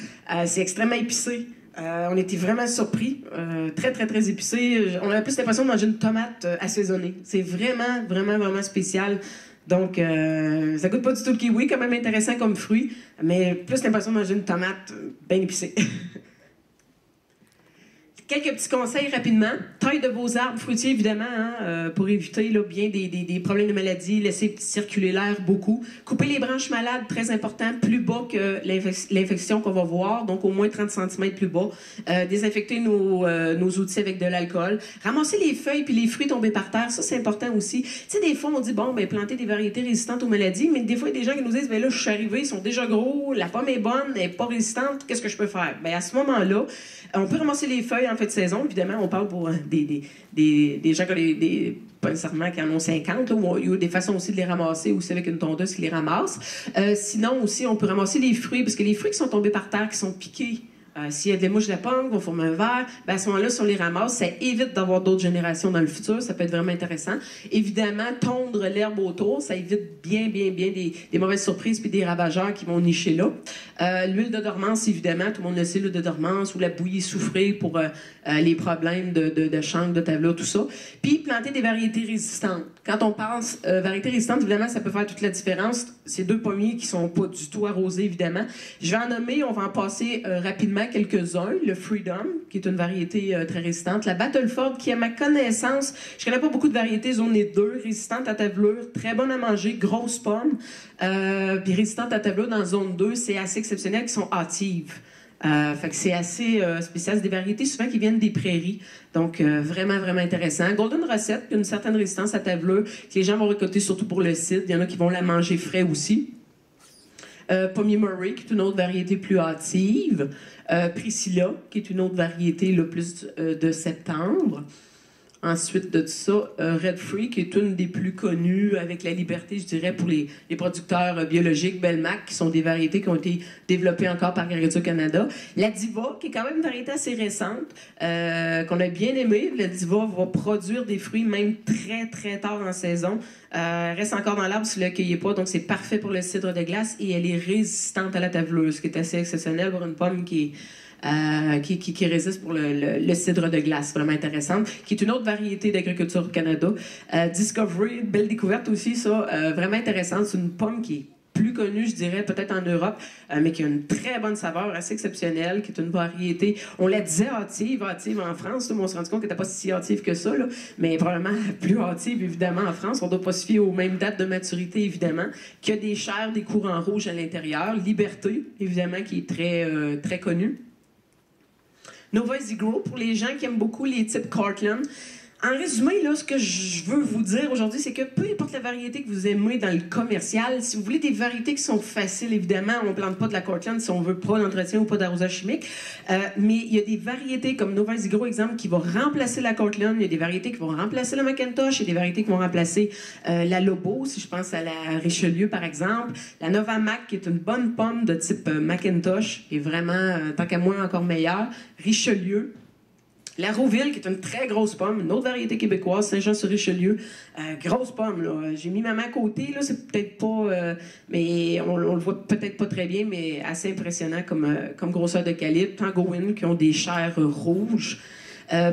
C'est extrêmement épicé. On était vraiment surpris. Très épicé. On a plus l'impression de manger une tomate assaisonnée. C'est vraiment spécial. Donc, ça goûte pas du tout le kiwi, quand même intéressant comme fruit, mais plus l'impression de manger une tomate bien épicée. Quelques petits conseils rapidement. Taille de vos arbres fruitiers, évidemment, hein, pour éviter là, bien des problèmes de maladie. Laissez circuler l'air beaucoup. Couper les branches malades, très important, plus bas que l'infection qu'on va voir, donc au moins 30 cm plus bas. Désinfecter nos outils avec de l'alcool. Ramasser les feuilles puis les fruits tombés par terre, ça c'est important aussi. Tu sais, des fois on dit, bon, ben planter des variétés résistantes aux maladies, mais des fois il y a des gens qui nous disent, ben là je suis arrivé, ils sont déjà gros, la pomme est bonne, elle n'est pas résistante, qu'est-ce que je peux faire? Ben à ce moment-là, on peut ramasser les feuilles en fait de saison, évidemment, on parle pour des gens qui ont pas nécessairement qui en ont 50, là, où il y a des façons aussi de les ramasser, aussi avec une tondeuse qui les ramasse. Sinon aussi, on peut ramasser les fruits, parce que les fruits qui sont tombés par terre, qui sont piqués, s'il y a des mouches de la pomme qui vont former un verre, ben à ce moment-là, si on les ramasse, ça évite d'avoir d'autres générations dans le futur. Ça peut être vraiment intéressant. Évidemment, tondre l'herbe autour, ça évite bien des mauvaises surprises puis des ravageurs qui vont nicher là. L'huile de dormance, évidemment, tout le monde le sait, l'huile de dormance ou la bouillie soufrée pour les problèmes de chancre, de tablure, tout ça. Puis planter des variétés résistantes. Quand on pense variétés résistantes, évidemment, ça peut faire toute la différence. Ces deux pommiers qui sont pas du tout arrosés, évidemment. Je vais en nommer, on va en passer rapidement quelques-uns. Le Freedom, qui est une variété très résistante. La Battleford, qui, à ma connaissance, je connais pas beaucoup de variétés zone 2, résistante à tablure, très bonne à manger, grosse pomme. Puis résistante à tablure dans zone 2, c'est assez exceptionnel, qui sont hâtives. Fait que c'est assez spécial. C'est des variétés souvent qui viennent des prairies. Donc, vraiment, vraiment intéressant. Golden Recette, une certaine résistance à taveleux, que les gens vont récolter surtout pour le cidre. Il y en a qui vont la manger frais aussi. Pommier Murray, qui est une autre variété plus hâtive. Priscilla, qui est une autre variété là, plus de septembre. Ensuite de ça, Red Free, qui est une des plus connues avec la liberté, je dirais, pour les producteurs biologiques, Belmac, qui sont des variétés qui ont été développées encore par Agriculture Canada. La Diva, qui est quand même une variété assez récente, qu'on a bien aimée. La Diva va produire des fruits même très, très tard en saison. Reste encore dans l'arbre si vous ne la cueillez pas, donc c'est parfait pour le cidre de glace et elle est résistante à la taveleuse, ce qui est assez exceptionnel pour une pomme qui résiste pour le cidre de glace, vraiment intéressante, qui est une autre variété d'Agriculture Canada. Discovery, belle découverte aussi, ça, vraiment intéressante. C'est une pomme qui est plus connue, je dirais, peut-être en Europe, mais qui a une très bonne saveur, assez exceptionnelle, qui est une variété, on la disait hâtive en France, là, mais on s'est rendu compte qu'elle n'était pas si hâtive que ça, là, mais probablement plus hâtive, évidemment, en France. On ne doit pas se fier aux mêmes dates de maturité, évidemment, qui a des chairs, des courants rouges à l'intérieur. Liberté, évidemment, qui est très, très connue. Nova Zigro, pour les gens qui aiment beaucoup les types Cortland. En résumé, là, ce que je veux vous dire aujourd'hui, c'est que peu importe la variété que vous aimez dans le commercial, si vous voulez des variétés qui sont faciles, évidemment, on ne plante pas de la Cortland si on veut pas d'entretien ou pas d'arrosage chimique, mais il y a des variétés comme Nova Zigro, exemple, qui vont remplacer la Cortland, il y a des variétés qui vont remplacer la McIntosh, il y a des variétés qui vont remplacer la Lobo, si je pense à la Richelieu, par exemple. La Nova Mac, qui est une bonne pomme de type McIntosh, est vraiment, tant qu'à moi, encore meilleure. Richelieu. La Rouville, qui est une très grosse pomme, une autre variété québécoise, Saint-Jean-sur-Richelieu. Grosse pomme, là. J'ai mis ma main à côté, là, c'est peut-être pas... mais on le voit peut-être pas très bien, mais assez impressionnant comme grosseur de calibre. Tangoin, qui ont des chairs rouges.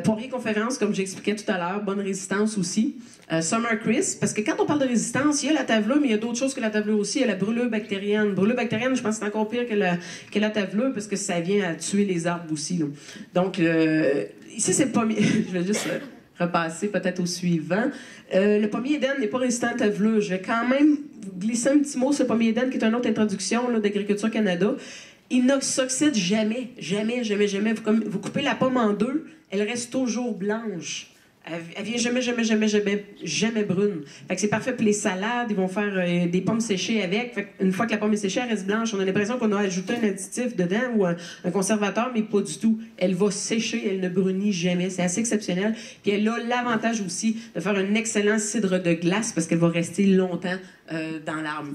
Poirier Conférence, comme j'expliquais tout à l'heure, bonne résistance aussi. Summer Crisp, parce que quand on parle de résistance, il y a la tavelure, mais il y a d'autres choses que la tavelure aussi. Il y a la brûlure bactérienne. Brûlure bactérienne, je pense que c'est encore pire que la tavelure, parce que ça vient à tuer les arbres aussi, là. Donc, ici, c'est le pommier. Je vais juste repasser peut-être au suivant. Le pommier Eden n'est pas résistant à la tavelure. Je vais quand même vous glisser un petit mot sur le pommier Eden, qui est une autre introduction là, d'Agriculture Canada. Il ne s'oxyde jamais, jamais, jamais, jamais. Vous coupez la pomme en deux, elle reste toujours blanche. Elle vient jamais, jamais, jamais, jamais, jamais brune. Fait que c'est parfait pour les salades. Ils vont faire des pommes séchées avec. Fait une fois que la pomme est séchée, elle reste blanche. On a l'impression qu'on a ajouté un additif dedans ou un conservateur, mais pas du tout. Elle va sécher, elle ne brunit jamais. C'est assez exceptionnel. Puis elle a l'avantage aussi de faire un excellent cidre de glace parce qu'elle va rester longtemps dans l'arbre.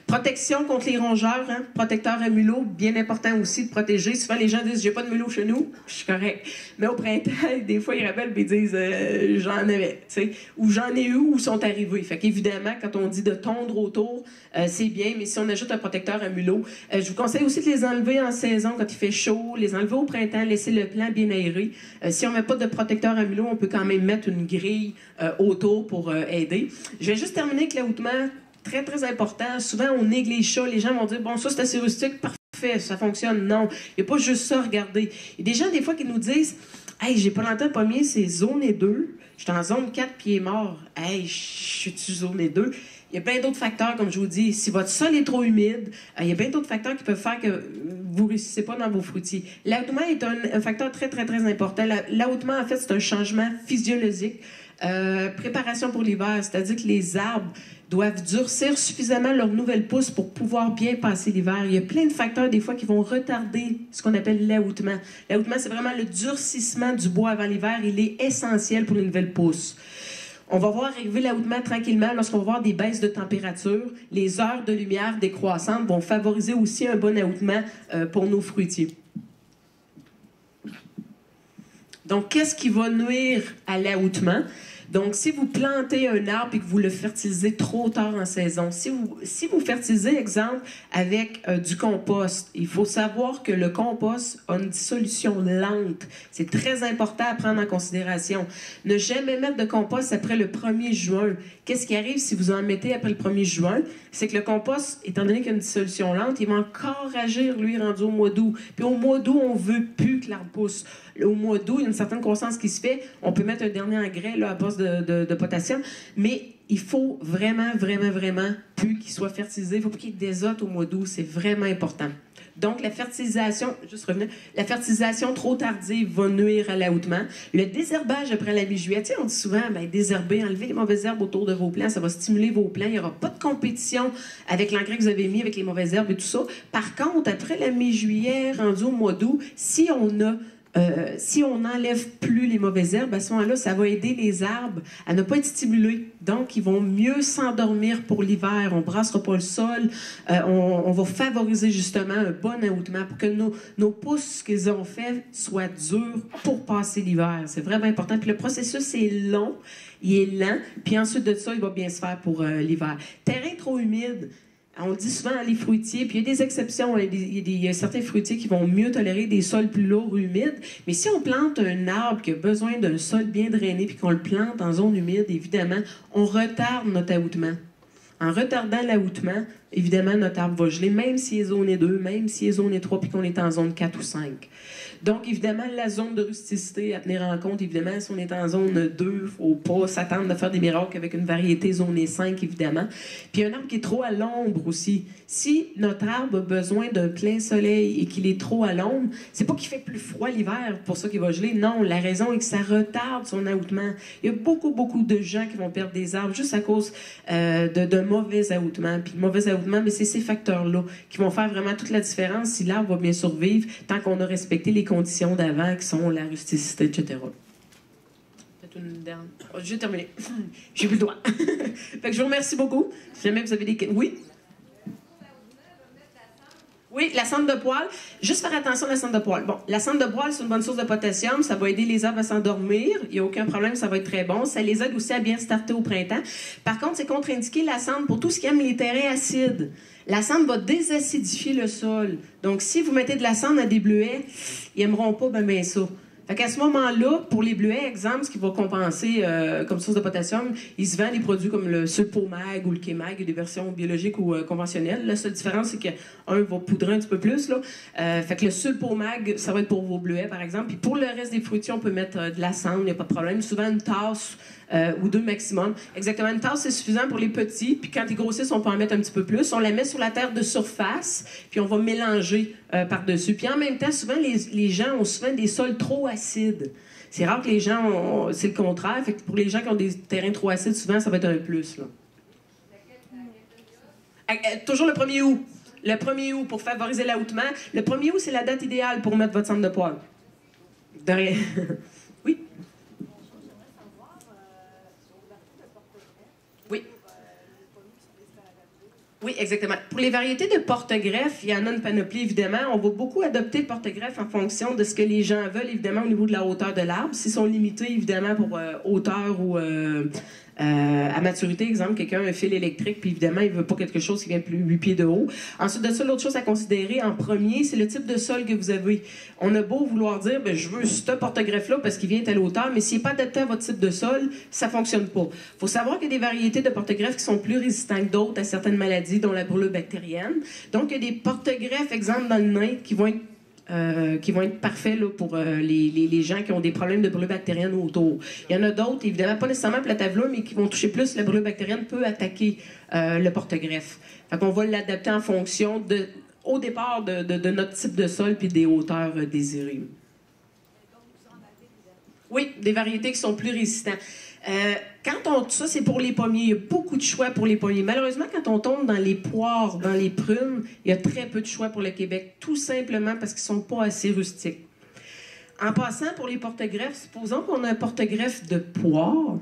Protection contre les rongeurs, hein? Protecteur à mulot, bien important aussi de protéger. Souvent, les gens disent « j'ai pas de mulot chez nous », je suis correct. Mais au printemps, des fois, ils rappellent et ils disent « j'en avais », tu sais, ou « j'en ai eu ou sont arrivés ». Fait qu'évidemment, quand on dit de tondre autour, c'est bien, mais si on ajoute un protecteur à mulot, je vous conseille aussi de les enlever en saison quand il fait chaud, les enlever au printemps, laisser le plant bien aéré. Si on met pas de protecteur à mulot, on peut quand même mettre une grille autour pour aider. Je vais juste terminer avec l'ahoutement. Très, très important. Souvent, on néglige ça. Les gens vont dire, bon, ça, c'est assez rustique, parfait, ça fonctionne. Non, il n'y a pas juste ça, regardez. Il y a des gens, des fois, qui nous disent, hey, j'ai pas planté un pommier, c'est zone 2. Je suis en zone 4, pieds morts. Hey, je suis zone 2. Il y a plein d'autres facteurs, comme je vous dis. Si votre sol est trop humide, il y a plein d'autres facteurs qui peuvent faire que vous ne réussissez pas dans vos fruitiers. L'ahoutement est un facteur très, très, très important. L'ahoutement, en fait, c'est un changement physiologique. Préparation pour l'hiver, c'est-à-dire que les arbres doivent durcir suffisamment leurs nouvelles pousses pour pouvoir bien passer l'hiver. Il y a plein de facteurs, des fois, qui vont retarder ce qu'on appelle l'ahoutement. L'ahoutement, c'est vraiment le durcissement du bois avant l'hiver. Il est essentiel pour les nouvelles pousses. On va voir arriver l'ahoutement tranquillement lorsqu'on va voir des baisses de température. Les heures de lumière décroissantes vont favoriser aussi un bon ahoutement pour nos fruitiers. Donc, qu'est-ce qui va nuire à l'ahoutement? Donc, si vous plantez un arbre et que vous le fertilisez trop tard en saison, si vous fertilisez, exemple, avec du compost, il faut savoir que le compost a une dissolution lente. C'est très important à prendre en considération. Ne jamais mettre de compost après le 1er juin. Qu'est-ce qui arrive si vous en mettez après le 1er juin? C'est que le compost, étant donné qu'il y a une dissolution lente, il va encore agir, lui, rendu au mois d'août. Puis au mois d'août, on ne veut plus que l'arbre pousse. Au mois d'août, il y a une certaine croissance qui se fait. On peut mettre un dernier engrais là, à base de potassium, mais il faut vraiment, vraiment, vraiment plus qu'il soit fertilisé. Il ne faut pas qu'il y ait d'azote au mois d'août. C'est vraiment important. Donc, la fertilisation, juste revenir, la fertilisation trop tardive va nuire à l'ahoutement. Le désherbage après la mi-juillet, tu sais, on dit souvent, ben, désherber, enlever les mauvaises herbes autour de vos plants, ça va stimuler vos plants. Il n'y aura pas de compétition avec l'engrais que vous avez mis, avec les mauvaises herbes et tout ça. Par contre, après la mi-juillet, rendu au mois d'août, si on n'enlève plus les mauvaises herbes, à ce moment-là, ça va aider les arbres à ne pas être stimulés. Donc, ils vont mieux s'endormir pour l'hiver. On ne brassera pas le sol. On va favoriser justement un bon ahoutement pour que nos pousses qu'ils ont fait soient dures pour passer l'hiver. C'est vraiment important. Puis le processus est long, il est lent. Puis ensuite de ça, il va bien se faire pour l'hiver. Terrain trop humide. On dit souvent les fruitiers, puis il y a des exceptions, il y a certains fruitiers qui vont mieux tolérer des sols plus lourds, humides, mais si on plante un arbre qui a besoin d'un sol bien drainé, puis qu'on le plante en zone humide, évidemment, on retarde notre ahoutement. En retardant l'ahoutement, évidemment, notre arbre va geler, même s'il est zone 2, même s'il est zone 3, puis qu'on est en zone 4 ou 5. Donc, évidemment, la zone de rusticité à tenir en compte, évidemment, si on est en zone 2, il ne faut pas s'attendre à faire des miracles avec une variété zone 5, évidemment. Puis un arbre qui est trop à l'ombre aussi. Si notre arbre a besoin d'un plein soleil et qu'il est trop à l'ombre, c'est pas qu'il fait plus froid l'hiver pour ça qu'il va geler. Non, la raison est que ça retarde son ahoutement. Il y a beaucoup, beaucoup de gens qui vont perdre des arbres juste à cause de mauvais ahoutement. Puis le mauvais ahoutement, mais c'est ces facteurs-là qui vont faire vraiment toute la différence si l'arbre va bien survivre tant qu'on a respecté les conditions d'avant qui sont la rusticité, etc. Peut-être une dernière. Oh, j'ai terminé. J'ai plus le droit. Fait que je vous remercie beaucoup. Si jamais vous avez des... Oui? Oui, la cendre de poêle. Juste faire attention à la cendre de poêle. Bon, la cendre de poêle, c'est une bonne source de potassium. Ça va aider les arbres à s'endormir. Il n'y a aucun problème, ça va être très bon. Ça les aide aussi à bien starter au printemps. Par contre, c'est contre-indiqué la cendre pour tout ce qui aime les terrains acides. La cendre va désacidifier le sol. Donc, si vous mettez de la cendre à des bleuets, ils n'aimeront pas ben ça. Fait qu'à ce moment-là, pour les bleuets, exemple, ce qui va compenser comme source de potassium, il se vend des produits comme le Sulpomag ou le Kemag, il y a des versions biologiques ou conventionnelles. La seule différence, c'est qu'un va poudrer un petit peu plus. Là. Fait que le Sulpomag, ça va être pour vos bleuets, par exemple. Puis pour le reste des fruitiers, on peut mettre de la cendre, il n'y a pas de problème. Souvent une tasse ou 2 maximum. Exactement, une tasse, c'est suffisant pour les petits. Puis quand ils grossissent, on peut en mettre un petit peu plus. On la met sur la terre de surface, puis on va mélanger par-dessus. Puis en même temps, souvent, les gens ont souvent des sols trop acides. C'est rare que les gens ont... C'est le contraire. Fait que pour les gens qui ont des terrains trop acides, souvent, ça va être un plus. Là. Toujours le 1er août. Le 1er août pour favoriser l'ahoutement. Le 1er août, c'est la date idéale pour mettre votre cendre de poêle. De rien. Oui? Oui. Oui, exactement. Pour les variétés de porte-greffe, il y en a une panoplie, évidemment. On va beaucoup adopter le porte-greffe en fonction de ce que les gens veulent, évidemment, au niveau de la hauteur de l'arbre. S'ils sont limités, évidemment, pour hauteur ou à maturité, exemple, quelqu'un a un fil électrique, puis évidemment, il ne veut pas quelque chose qui vient plus 8 pieds de haut. Ensuite de ça, l'autre chose à considérer en premier, c'est le type de sol que vous avez. On a beau vouloir dire, ben, je veux ce porte-greffe-là parce qu'il vient à telle hauteur, mais s'il n'est pas adapté à votre type de sol, ça ne fonctionne pas. Il faut savoir qu'il y a des variétés de porte-greffe qui sont plus résistants que d'autres à certaines maladies, dont la brûlure bactérienne. Donc, il y a des porte-greffes, exemple, dans le nain, qui vont être parfaits là, pour les gens qui ont des problèmes de brûlure bactérienne autour. Il y en a d'autres, évidemment, pas nécessairement pour la tavelure, mais qui vont toucher plus. La brûlure bactérienne peut attaquer le porte-greffe. Fait qu'on va l'adapter en fonction, au départ, de notre type de sol puis des hauteurs désirées. Oui, des variétés qui sont plus résistantes. Ça, c'est pour les pommiers. Il y a beaucoup de choix pour les pommiers. Malheureusement, quand on tombe dans les poires, dans les prunes, il y a très peu de choix pour le Québec, tout simplement parce qu'ils ne sont pas assez rustiques. En passant, pour les porte-greffes, supposons qu'on a un porte-greffe de poire.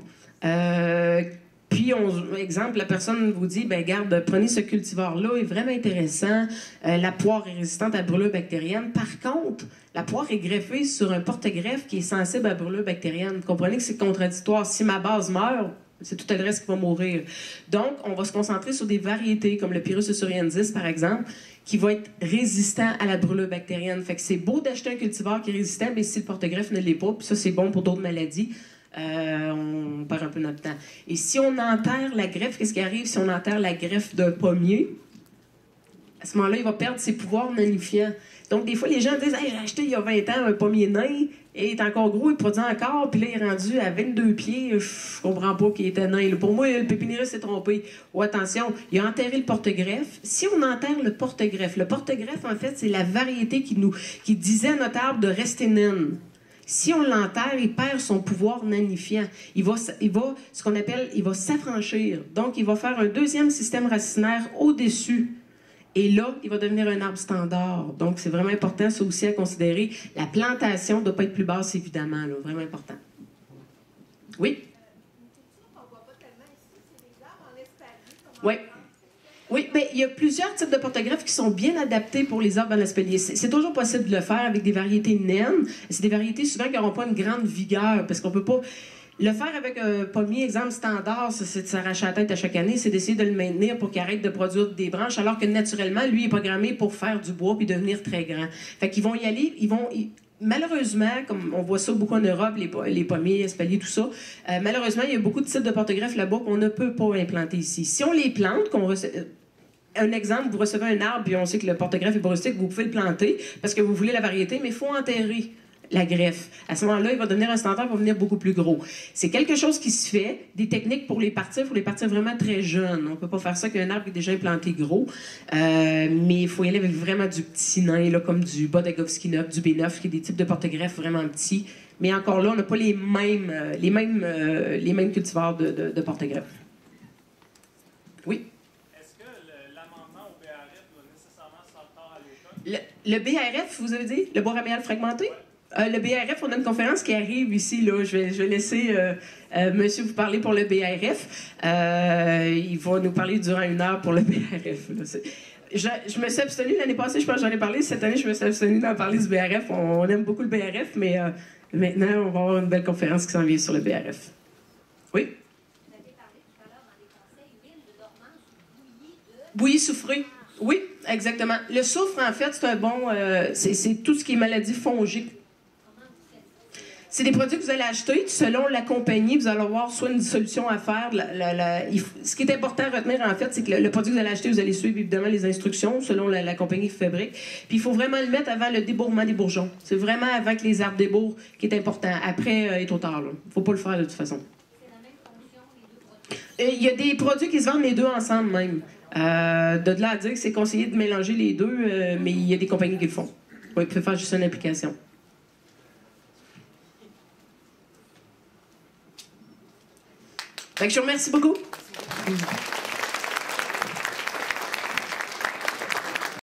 Puis, exemple, la personne vous dit, ben garde, prenez ce cultivar-là, il est vraiment intéressant. La poire est résistante à la brûlure bactérienne. Par contre, la poire est greffée sur un porte-greffe qui est sensible à la brûlure bactérienne. Vous comprenez que c'est contradictoire. Si ma base meurt, c'est tout le reste qui va mourir. Donc, on va se concentrer sur des variétés comme le Pyrrhus usuriensis, par exemple, qui va être résistant à la brûlure bactérienne. Fait que c'est beau d'acheter un cultivar qui est résistant, mais si le porte-greffe ne l'est pas, puis ça, c'est bon pour d'autres maladies. On perd un peu notre temps. Et si on enterre la greffe, qu'est-ce qui arrive si on enterre la greffe d'un pommier? à ce moment-là, il va perdre ses pouvoirs nanifiants. Donc, des fois, les gens disent hey, « j'ai acheté il y a 20 ans un pommier nain, et il est encore gros, il produit encore, puis là, il est rendu à 22 pieds. Je comprends pas qu'il était nain. » Pour moi, le pépiniériste s'est trompé. Ou attention, il a enterré le porte-greffe. Si on enterre le porte-greffe, en fait, c'est la variété qui disait à notre arbre de rester naine. Si on l'enterre, il perd son pouvoir nanifiant. Il va ce qu'on appelle, il va s'affranchir. Donc, il va faire un deuxième système racinaire au-dessus. Et là, il va devenir un arbre standard. Donc, c'est vraiment important, ça aussi à considérer. La plantation ne doit pas être plus basse, évidemment. Là, vraiment important. Oui? Oui. Oui, bien, il y a plusieurs types de porte-greffes qui sont bien adaptés pour les arbres en espalier. C'est toujours possible de le faire avec des variétés naines. C'est des variétés souvent qui n'auront pas une grande vigueur, parce qu'on peut pas... Le faire avec un pommier, exemple standard, c'est de s'arracher la tête à chaque année, c'est d'essayer de le maintenir pour qu'il arrête de produire des branches, alors que naturellement, lui, il est programmé pour faire du bois puis devenir très grand. Fait qu'ils vont y aller, malheureusement, comme on voit ça beaucoup en Europe, les pommiers, espaliers, tout ça, malheureusement, il y a beaucoup de types de porte-greffes là-bas qu'on ne peut pas implanter ici. Si on les plante, un exemple, vous recevez un arbre, puis on sait que le porte-greffe est pas rustique, vous pouvez le planter parce que vous voulez la variété, mais il faut enterrer la greffe. À ce moment-là, il va devenir un standard, il va devenir beaucoup plus gros. C'est quelque chose qui se fait, des techniques pour les partir vraiment très jeunes. On ne peut pas faire ça qu'un arbre qui est déjà implanté gros, mais il faut y aller avec vraiment du petit nain, là, comme du Bodagovski 9, du B9, qui est des types de porte-greffes vraiment petits. Mais encore là, on n'a pas les mêmes cultivars de porte-greffes. Oui? Le BRF, vous avez dit? Le bois raméal fragmenté? Le BRF, on a une conférence qui arrive ici. Là. Je vais laisser monsieur vous parler pour le BRF. Il va nous parler durant 1 heure pour le BRF. Là. Je me suis abstenue l'année passée, je pense que j'en ai parlé. Cette année, je me suis abstenue d'en parler du BRF. On aime beaucoup le BRF, mais maintenant, on va avoir une belle conférence qui s'en vient sur le BRF. Oui? Vous avez parlé tout à l'heure dans les conseils, huile de dormance ou bouillie de... Bouillie soufrée. Oui, exactement. Le soufre, en fait, c'est un bon... c'est tout ce qui est maladie fongique. C'est des produits que vous allez acheter. Selon la compagnie, vous allez avoir soit une solution à faire. Ce qui est important à retenir, en fait, c'est que le produit que vous allez acheter, vous allez suivre évidemment les instructions selon la compagnie qui fabrique. Puis il faut vraiment le mettre avant le débourrement des bourgeons. C'est vraiment avant que les arbres débourrent qui est important. Après, il est trop tard. Il ne faut pas le faire de toute façon. C'est la même fonction, les deux produits? Il y a des produits qui se vendent les deux ensemble même. De là à dire que c'est conseillé de mélanger les deux, mais il y a des compagnies qui le font. Oui, ils peuvent faire juste une application. Fait que je vous remercie beaucoup.